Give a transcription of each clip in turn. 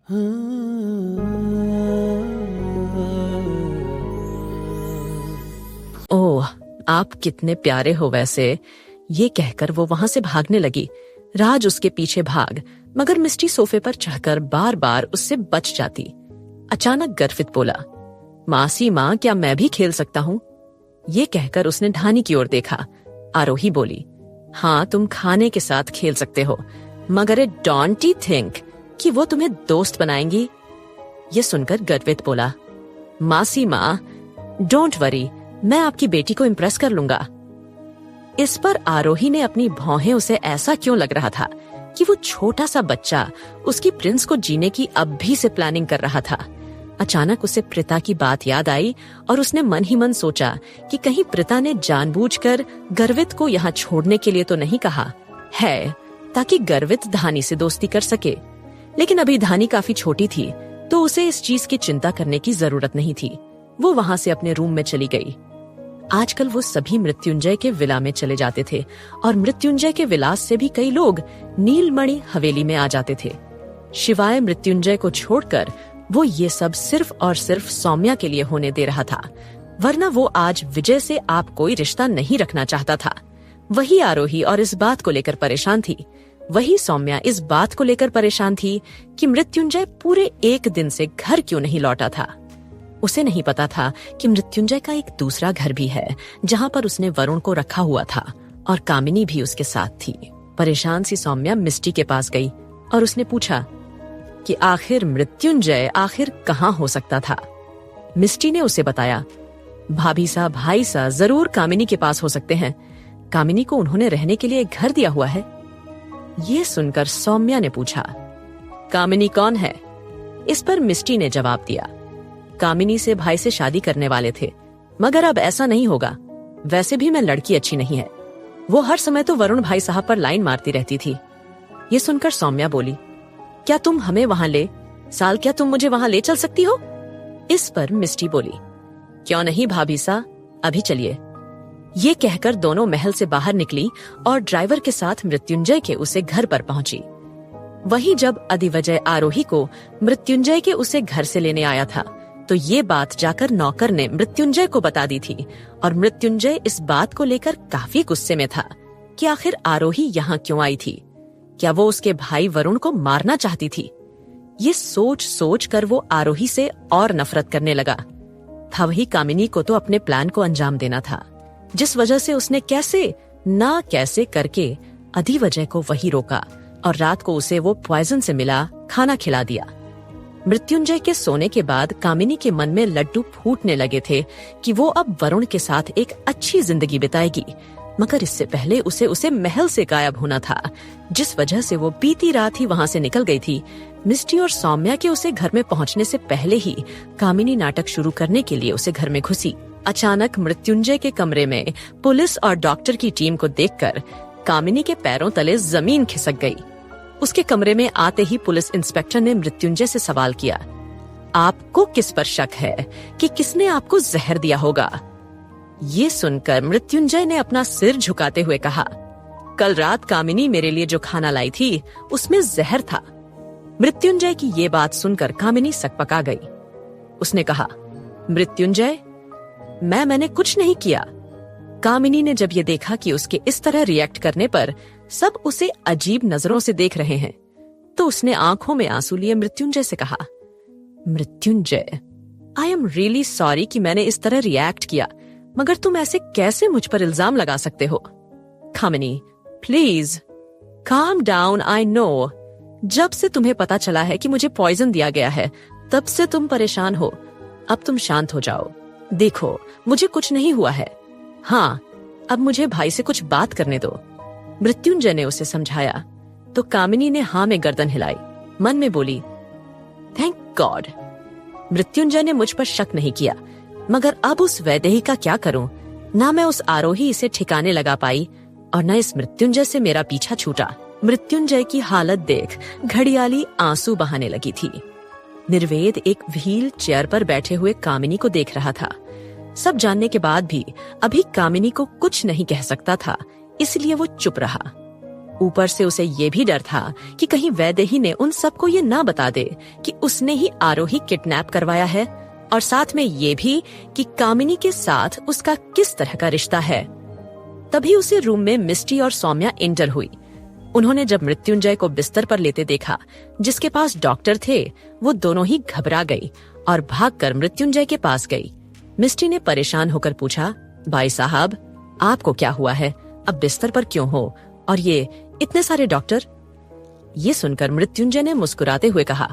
ओह, आप कितने प्यारे हो वैसे। ये कहकर वो वहां से भागने लगी। राज उसके पीछे भाग, मगर मिस्टी सोफे पर चढ़कर बार बार उससे बच जाती। अचानक गर्वित बोला, मासी माँ, क्या मैं भी खेल सकता हूँ? ये कहकर उसने ढानी की ओर देखा। आरोही बोली, हाँ, तुम खाने के साथ खेल सकते हो, मगर ए डोंट यू थिंक कि वो तुम्हें दोस्त बनाएंगी? ये सुनकर गर्वित बोला, मासी माँ, डोंट वरी, मैं आपकी बेटी को इम्प्रेस कर लूंगा। इस पर आरोही ने अपनी भौहें उसे ऐसा क्यों लग रहा था कि वो छोटा सा बच्चा उसकी प्रिंस को जीने की अब भी से प्लानिंग कर रहा था। अचानक उसे प्रीता की बात याद आई और उसने मन ही मन सोचा कि कहीं प्रीता ने जानबूझकर गर्वित को यहाँ छोड़ने के लिए तो नहीं कहा है, ताकि गर्वित धानी से दोस्ती कर सके। लेकिन अभी धानी काफी छोटी थी, तो उसे इस चीज की चिंता करने की जरूरत नहीं थी। वो वहां से अपने रूम में चली गई। आजकल वो सभी मृत्युंजय के विला में चले जाते थे और मृत्युंजय के विलास से भी कई लोग नीलमणि हवेली में आ जाते थे। शिवाय मृत्युंजय को छोड़कर वो ये सब सिर्फ और सिर्फ सौम्या के लिए होने दे रहा था, वरना वो आज विजय से आप कोई रिश्ता नहीं रखना चाहता था। वही आरोही और इस बात को लेकर परेशान थी। वही सौम्या इस बात को लेकर परेशान थी कि मृत्युंजय पूरे एक दिन से घर क्यों नहीं लौटा था। उसे नहीं पता था कि मृत्युंजय का एक दूसरा घर भी है, जहाँ पर उसने वरुण को रखा हुआ था और कामिनी भी उसके साथ थी। परेशान सी सौम्या मिस्टी के पास गई और उसने पूछा कि आखिर मृत्युंजय आखिर कहाँ हो सकता था। मिस्टी ने उसे बताया, भाभी सा, भाई सा जरूर कामिनी के पास हो सकते हैं। कामिनी को उन्होंने रहने के लिए एक घर दिया हुआ है। ये सुनकर सौम्या ने पूछा, कामिनी कौन है? इस पर मिस्टी ने जवाब दिया, कामिनी से भाई से शादी करने वाले थे, मगर अब ऐसा नहीं होगा। वैसे भी मैं लड़की अच्छी नहीं है। वो हर समय तो वरुण भाई साहब पर लाइन मारती रहती थी। ये सुनकर सौम्या बोली, क्या तुम हमें वहां क्या तुम मुझे वहां ले चल सकती हो? इस पर मिस्टी बोली, क्यों नहीं भाभी सा, अभी चलिए। ये कहकर दोनों महल से बाहर निकली और ड्राइवर के साथ मृत्युंजय के उसे घर पर पहुंची। वहीं जब अधिवजय आरोही को मृत्युंजय के उसे घर से लेने आया था, तो ये बात जाकर नौकर ने मृत्युंजय को बता दी थी और मृत्युंजय इस बात को लेकर काफी गुस्से में था कि आखिर आरोही यहाँ क्यों आई थी। क्या वो उसके भाई वरुण को मारना चाहती थी? ये सोच सोच कर वो आरोही से और नफरत करने लगा था। वही कामिनी को तो अपने प्लान को अंजाम देना था, जिस वजह से उसने कैसे करके अधिवजय को वही रोका और रात को उसे वो पॉइजन से मिला खाना खिला दिया। मृत्युंजय के सोने के बाद कामिनी के मन में लड्डू फूटने लगे थे कि वो अब वरुण के साथ एक अच्छी जिंदगी बिताएगी, मगर इससे पहले उसे महल से गायब होना था, जिस वजह से वो बीती रात ही वहां से निकल गई थी। मिस्टी और सौम्या के उसे घर में पहुंचने से पहले ही कामिनी नाटक शुरू करने के लिए उसे घर में घुसी। अचानक मृत्युंजय के कमरे में पुलिस और डॉक्टर की टीम को देखकर कामिनी के पैरों तले जमीन खिसक गई। उसके कमरे में आते ही पुलिस इंस्पेक्टर ने मृत्युंजय से सवाल किया, आपको किस पर शक है कि किसने आपको जहर दिया होगा? ये सुनकर मृत्युंजय ने अपना सिर झुकाते हुए कहा, कल रात कामिनी मेरे लिए जो खाना लाई थी उसमें जहर था। मृत्युंजय की ये बात सुनकर कामिनी सकपका गई। उसने कहा, मृत्युंजय, मैंने कुछ नहीं किया। कामिनी ने जब ये देखा कि उसके इस तरह रिएक्ट करने पर सब उसे अजीब नजरों से देख रहे हैं, तो उसने आंखों में आंसू लिए मृत्युंजय से कहा, Mrityunjay, I am really sorry कि मैंने इस तरह रिएक्ट किया, मगर तुम ऐसे कैसे मुझ पर इल्जाम लगा सकते हो? Kamini, please calm down. I know, जब से तुम्हें पता चला है कि मुझे पॉइजन दिया गया है, तब से तुम परेशान हो। अब तुम शांत हो जाओ। देखो, मुझे कुछ नहीं हुआ है। हाँ, अब मुझे भाई से कुछ बात करने दो। मृत्युंजय ने उसे समझाया तो कामिनी ने हाँ में गर्दन हिलाई। मन में बोली, थैंक गॉड, मृत्युंजय ने मुझ पर शक नहीं किया, मगर अब उस वैदेही का क्या करूं? ना मैं उस आरोही इसे ठिकाने लगा पाई और न इस मृत्युंजय से मेरा पीछा छूटा। मृत्युंजय की हालत देख घड़ियाली आंसू बहाने लगी थी। निर्वेद एक व्हील चेयर पर बैठे हुए कामिनी को देख रहा था। सब जानने के बाद भी अभी कामिनी को कुछ नहीं कह सकता था, इसलिए वो चुप रहा। ऊपर से उसे ये भी डर था कि कहीं वैदेही ने उन सबको ये ना बता दे कि उसने ही आरोही किडनैप करवाया है, और साथ में ये भी कि कामिनी के साथ उसका किस तरह का रिश्ता है। तभी उसे रूम में मिस्टी और सौम्या एंटर हुई। उन्होंने जब मृत्युंजय को बिस्तर पर लेते देखा जिसके पास डॉक्टर थे, वो दोनों ही घबरा गई और भागकर मृत्युंजय के पास गई। मिस्टी ने परेशान होकर पूछा, भाई साहब आपको क्या हुआ है, अब बिस्तर पर क्यों हो, और ये इतने सारे डॉक्टर? ये सुनकर मृत्युंजय ने मुस्कुराते हुए कहा,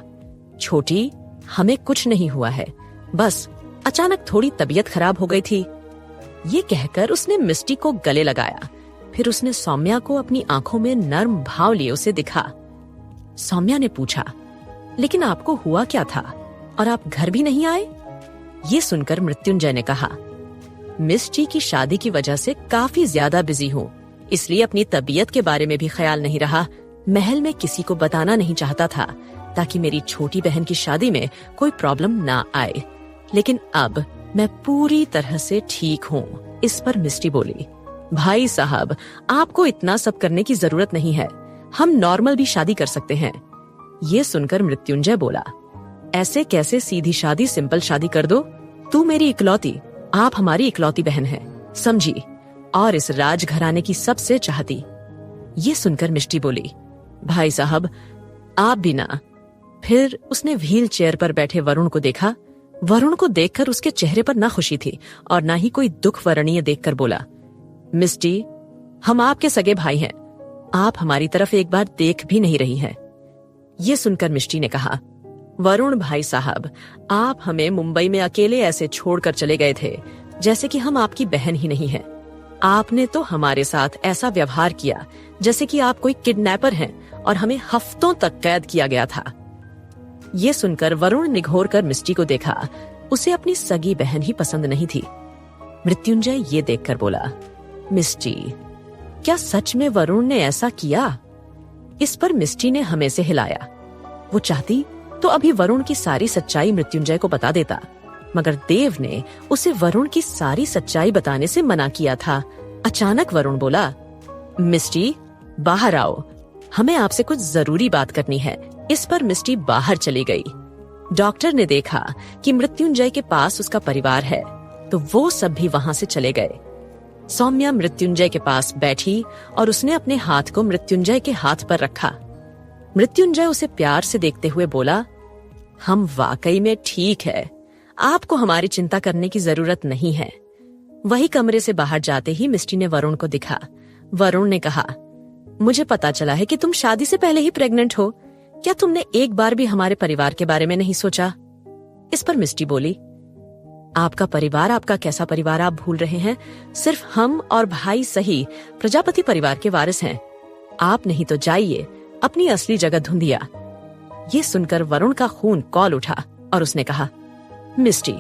छोटी हमें कुछ नहीं हुआ है, बस अचानक थोड़ी तबीयत खराब हो गई थी। ये कहकर उसने मिस्टी को गले लगाया। फिर उसने सौम्या को अपनी आंखों में नर्म भाव लिए उसे दिखा। सौम्या ने पूछा, लेकिन आपको हुआ क्या था और आप घर भी नहीं आए? ये सुनकर मृत्युंजय ने कहा, मिस्टी की शादी की वजह से काफी ज्यादा बिजी हूँ, इसलिए अपनी तबीयत के बारे में भी ख्याल नहीं रहा। महल में किसी को बताना नहीं चाहता था ताकि मेरी छोटी बहन की शादी में कोई प्रॉब्लम ना आए, लेकिन अब मैं पूरी तरह से ठीक हूँ। इस पर मिस्टी बोली, भाई साहब आपको इतना सब करने की जरूरत नहीं है, हम नॉर्मल भी शादी कर सकते हैं। ये सुनकर मृत्युंजय बोला, ऐसे कैसे, सीधी शादी, सिंपल शादी कर दो। तू मेरी इकलौती, आप हमारी इकलौती बहन है, समझी, और इस राजघराने की सबसे चाहती। ये सुनकर मिष्टी बोली, भाई साहब आप भी ना। फिर उसने व्हील चेयर पर बैठे वरुण को देखा। वरुण को देखकर उसके चेहरे पर ना खुशी थी और ना ही कोई दुख वर्णीय देखकर बोला, मिस्टी हम आपके सगे भाई हैं, आप हमारी तरफ एक बार देख भी नहीं रही हैं। ये सुनकर मिष्टी ने कहा, वरुण भाई साहब आप हमें मुंबई में अकेले ऐसे छोड़कर चले गए थे जैसे कि हम आपकी बहन ही नहीं हैं। आपने तो हमारे साथ ऐसा व्यवहार किया जैसे कि आप कोई किडनैपर हैं और हमें हफ्तों तक कैद किया गया था। ये सुनकर वरुण निघोर कर मिस्टी को देखा। उसे अपनी सगी बहन ही पसंद नहीं थी। मृत्युंजय ये देखकर बोला, मिस्टी क्या सच में वरुण ने ऐसा किया? इस पर मिस्टी ने हमें से हिलाया। वो चाहती तो अभी वरुण की सारी सच्चाई मृत्युंजय को बता देता, मगर देव ने उसे वरुण की सारी सच्चाई बताने से मना किया था। अचानक वरुण बोला, मिस्टी बाहर आओ, हमें आपसे कुछ जरूरी बात करनी है। इस पर मिस्टी बाहर चली गई। डॉक्टर ने देखा कि मृत्युंजय के पास उसका परिवार है तो वो सब भी वहां से चले गए। सौम्या मृत्युंजय के पास बैठी और उसने अपने हाथ को मृत्युंजय के हाथ पर रखा। मृत्युंजय उसे प्यार से देखते हुए बोला, हम वाकई में ठीक है, आपको हमारी चिंता करने की जरूरत नहीं है। वही कमरे से बाहर जाते ही मिस्टी ने वरुण को दिखा। वरुण ने कहा, मुझे पता चला है कि तुम शादी से पहले ही प्रेग्नेंट हो। क्या तुमने एक बार भी हमारे परिवार के बारे में नहीं सोचा? इस पर मिस्टी बोली, आपका परिवार, आपका कैसा परिवार आप भूल रहे हैं? सिर्फ हम और भाई सही प्रजापति परिवार के वारिस हैं। आप नहीं तो जाइए अपनी असली जगह ढूंढिया। ये सुनकर वरुण का खून कौल उठा और उसने कहा, मिस्टी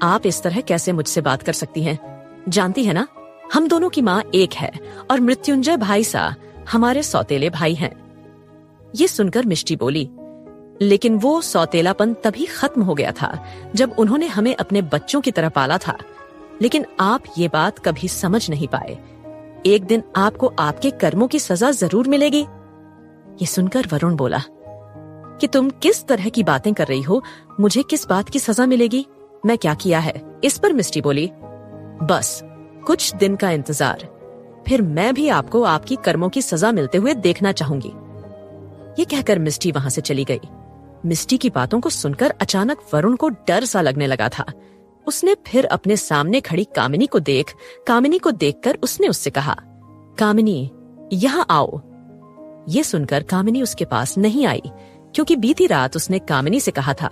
आप इस तरह कैसे मुझसे बात कर सकती हैं? जानती है ना हम दोनों की माँ एक है और मृत्युंजय भाई सा हमारे सौतेले भाई हैं। ये सुनकर मिष्टी बोली, लेकिन वो सौतेलापन तभी खत्म हो गया था जब उन्होंने हमें अपने बच्चों की तरह पाला था। लेकिन आप ये बात कभी समझ नहीं पाए। एक दिन आपको आपके कर्मों की सजा जरूर मिलेगी। ये सुनकर वरुण बोला कि तुम किस तरह की बातें कर रही हो? मुझे किस बात की सजा मिलेगी? मैं क्या किया है? इस पर मिस्टी बोली, बस कुछ दिन का इंतजार, फिर मैं भी आपको आपकी कर्मों की सजा मिलते हुए देखना चाहूंगी। ये कहकर मिस्टी वहां से चली गई। मिस्टी की बातों को सुनकर अचानक वरुण को डर सा लगने लगा था। उसने फिर अपने सामने खड़ी कामिनी को देखकर उसने उससे कहा, कामिनी यहाँ आओ। ये सुनकर कामिनी उसके पास नहीं आई, क्योंकि बीती रात उसने कामिनी से कहा था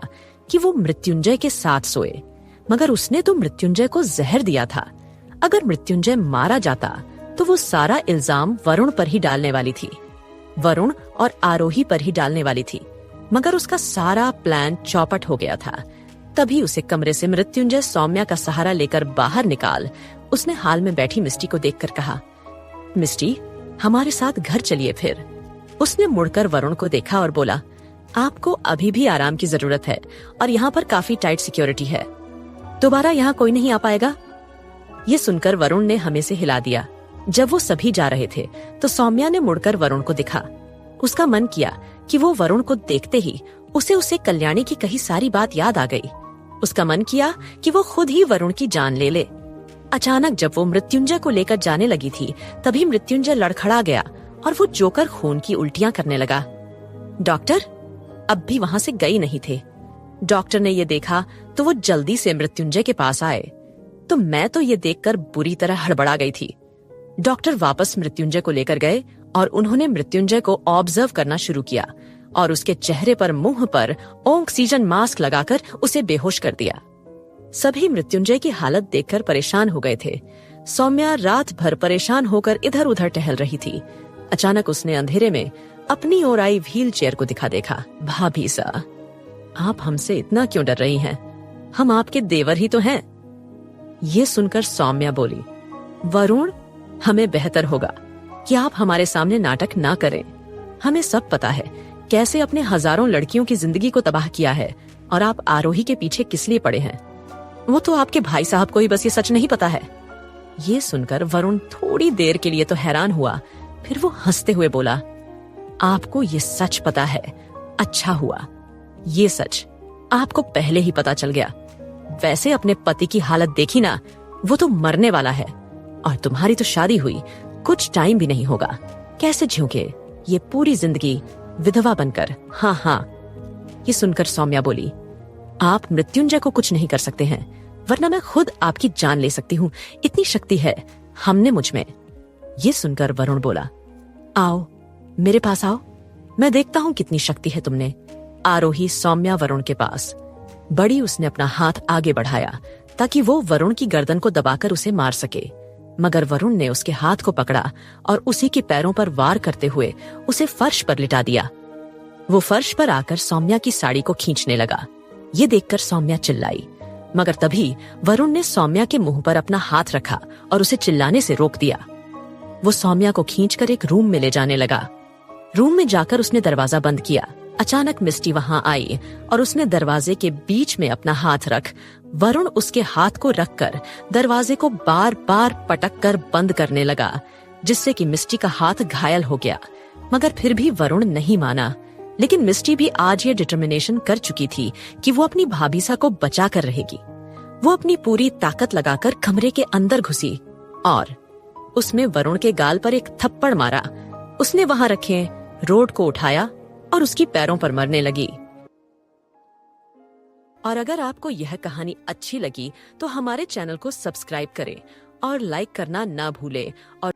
कि वो मृत्युंजय के साथ सोए, मगर उसने तो मृत्युंजय को जहर दिया था। अगर मृत्युंजय मारा जाता तो वो सारा इल्जाम वरुण पर ही डालने वाली थी, वरुण और आरोही पर ही डालने वाली थी। मगर उसका सारा प्लान चौपट हो गया था। तभी उसे कमरे से मृत्युंजय सौम्या का सहारा लेकर बाहर निकाल उसने हाल में बैठी मिस्टी को देखकर कहा, मिस्टी हमारे साथ घर चलिए। फिर उसने मुड़कर वरुण को देखा और बोला, आपको अभी भी आराम की जरूरत है और यहाँ पर काफी टाइट सिक्योरिटी है, दोबारा यहाँ कोई नहीं आ पाएगा। ये सुनकर वरुण ने हमें से हिला दिया। जब वो सभी जा रहे थे तो सौम्या ने मुड़कर वरुण को दिखा। उसका मन किया कि वो वरुण को देखते ही उसे कल्याणी की कही सारी बात याद आ गई। उसका मन किया कि वो खुद ही वरुण की जान ले ले। अचानक जब वो मृत्युंजय को लेकर जाने लगी थी तभी मृत्युंजय लड़खड़ा गया और वो जोकर खून की उल्टियां करने लगा। डॉक्टर अब भी वहां से गई नहीं थे। डॉक्टर ने ये देखा तो वो जल्दी से मृत्युंजय के पास आए। तो मैं तो ये देखकर बुरी तरह हड़बड़ा गई थी। डॉक्टर वापस मृत्युंजय को लेकर गए और उन्होंने मृत्युंजय को ऑब्जर्व करना शुरू किया और उसके चेहरे पर मुंह पर ऑक्सीजन मास्क लगाकर उसे बेहोश कर दिया। सभी मृत्युंजय की हालत देखकर परेशान हो गए थे। सौम्या रात भर परेशान होकर इधर उधर टहल रही थी। अचानक उसने अंधेरे में अपनी ओर आई व्हील चेयर को देखा। भाभी सा, आप हमसे इतना क्यों डर रही हैं? हम आपके देवर ही तो हैं। ये सुनकर सौम्या बोली, वरुण, हमें बेहतर होगा कि आप हमारे सामने नाटक ना करें। हमें सब पता है कैसे अपने हजारों लड़कियों की जिंदगी को तबाह किया है और आप आरोही के पीछे किस लिए पड़े हैं। वो तो आपके भाई साहब को ही बस ये सच नहीं पता है। ये सुनकर वरुण थोड़ी देर के लिए तो हैरान हुआ, फिर वो हंसते हुए बोला, आपको ये सच पता है, अच्छा हुआ। ये सच आपको पहले ही पता चल गया। वैसे अपने पति की हालत देखी ना, वो तो मरने वाला है और तुम्हारी तो शादी हुई कुछ टाइम भी नहीं होगा। कैसे झुके ये पूरी जिंदगी विधवा बनकर। हाँ, ये सुनकर सौम्या बोली, आप मृत्युंजय को कुछ नहीं कर सकते हैं, वरना मैं खुद आपकी जान ले सकती हूँ। इतनी शक्ति है हमने मुझ में। ये सुनकर वरुण बोला, आओ मेरे पास आओ, मैं देखता हूँ कितनी शक्ति है तुमने। आरोही सौम्या वरुण के पास बड़ी उसने अपना हाथ आगे बढ़ाया ताकि वो वरुण की गर्दन को दबाकर उसे मार सके, मगर वरुण ने उसके हाथ को पकड़ा और उसी के पैरों पर वार करते हुए उसे फर्श पर लिटा दिया। वो फर्श पर आकर सौम्या की साड़ी को खींचने लगा। ये देखकर सौम्या चिल्लाई, मगर तभी वरुण ने सौम्या के मुंह पर अपना हाथ रखा और उसे चिल्लाने से रोक दिया। वो सौम्या को खींचकर एक रूम में ले जाने लगा। रूम में जाकर उसने दरवाजा बंद किया। अचानक मिस्टी वहां आई और उसने दरवाजे के बीच में अपना हाथ रख वरुण उसके हाथ को रखकर दरवाजे को बार बार पटक कर बंद करने लगा, जिससे कि मिस्टी का हाथ घायल हो गया। मगर फिर भी वरुण नहीं माना। लेकिन मिस्टी भी आज ये डिटर्मिनेशन कर चुकी थी कि वो अपनी भाभीसा को बचा कर रहेगी। वो अपनी पूरी ताकत लगाकर कमरे के अंदर घुसी और उसने वरुण के गाल पर एक थप्पड़ मारा। उसने वहां रखे रोड को उठाया और उसकी पैरों पर मरने लगी। और अगर आपको यह कहानी अच्छी लगी तो हमारे चैनल को सब्सक्राइब करें और लाइक करना ना भूलें और